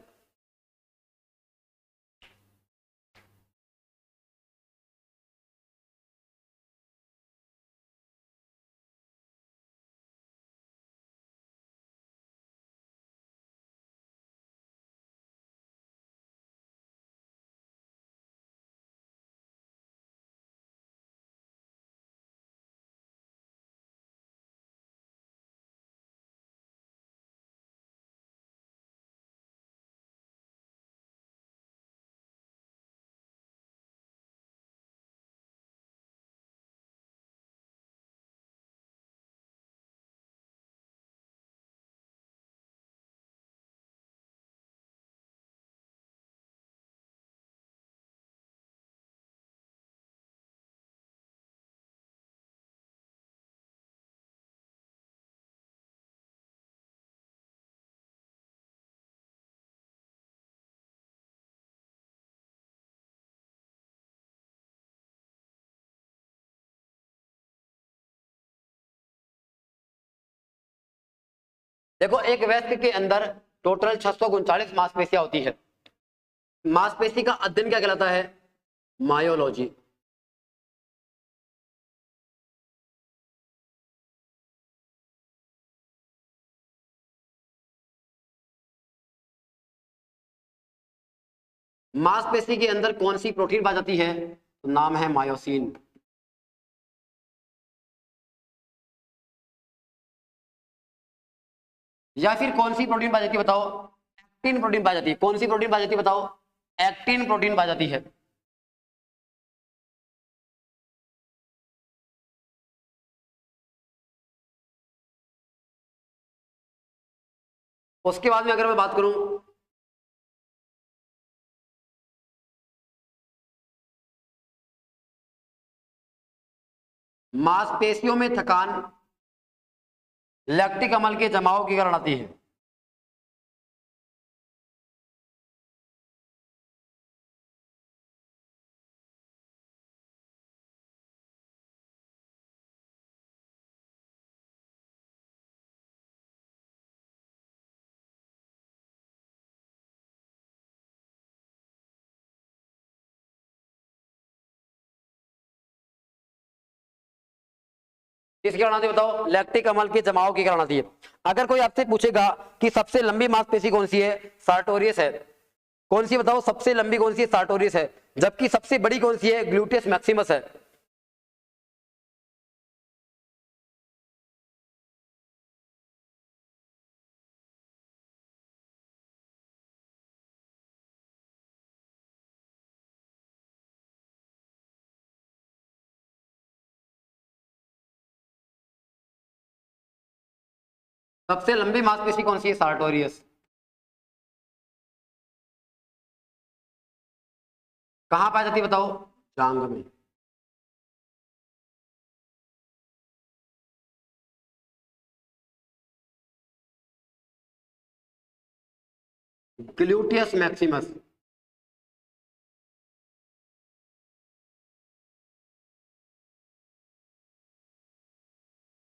देखो एक वयस्क के अंदर टोटल 639 मांसपेशियां होती है। मांसपेशी का अध्ययन क्या कहलाता है? मायोलॉजी। मांसपेशी के अंदर कौन सी प्रोटीन पाई जाती है? तो नाम है मायोसिन। या फिर कौन सी प्रोटीन पाई जाती है बताओ? एक्टिन प्रोटीन पाई जाती है। कौन सी प्रोटीन पाई जाती है बताओ? एक्टिन प्रोटीन पाई जाती है। उसके बाद में अगर मैं बात करूं, मांसपेशियों में थकान लैक्टिक अम्ल के जमाव के कारण आती है। किसके कारण आती है बताओ? लैक्टिक अम्ल के जमाव के कारण आती है। अगर कोई आपसे पूछेगा कि सबसे लंबी मांसपेशी कौन सी है? सार्टोरियस है। कौन सी बताओ? सबसे लंबी कौन सी है? सार्टोरियस है। जबकि सबसे बड़ी कौन सी है? ग्लूटियस मैक्सिमस है। सबसे लंबी मांसपेशी कौन सी है? सार्टोरियस। कहां पाई जाती है बताओ? जांघ में। Gluteus Maximus.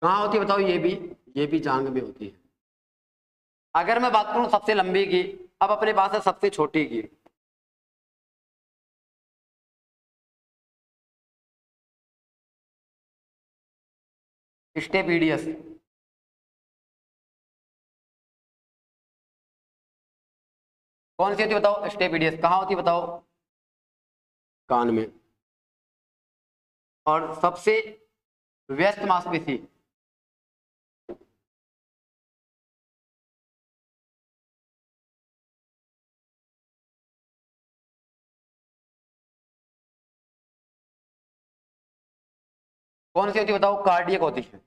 कहां होती है बताओ? ये भी जांघ में होती है। अगर मैं बात करूं सबसे लंबी की, अब अपने पास है सबसे छोटी की। स्टेपीडियस। कौन सी होती है बताओ? स्टेपीडियस। कहां होती है बताओ? कान में। और सबसे व्यस्त मांसपेशी? कौन सी होती है बताओ? कार्डियक होती है।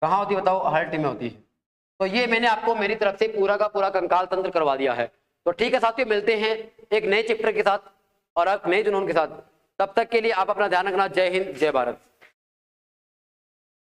कहां होती है बताओ? हार्ट में होती है। तो ये मैंने आपको मेरी तरफ से पूरा का पूरा कंकाल तंत्र करवा दिया है। तो ठीक है साथियों, मिलते हैं एक नए चैप्टर के साथ और एक नए जुनून के साथ। तब तक के लिए आप अपना ध्यान रखना। जय हिंद, जय भारत।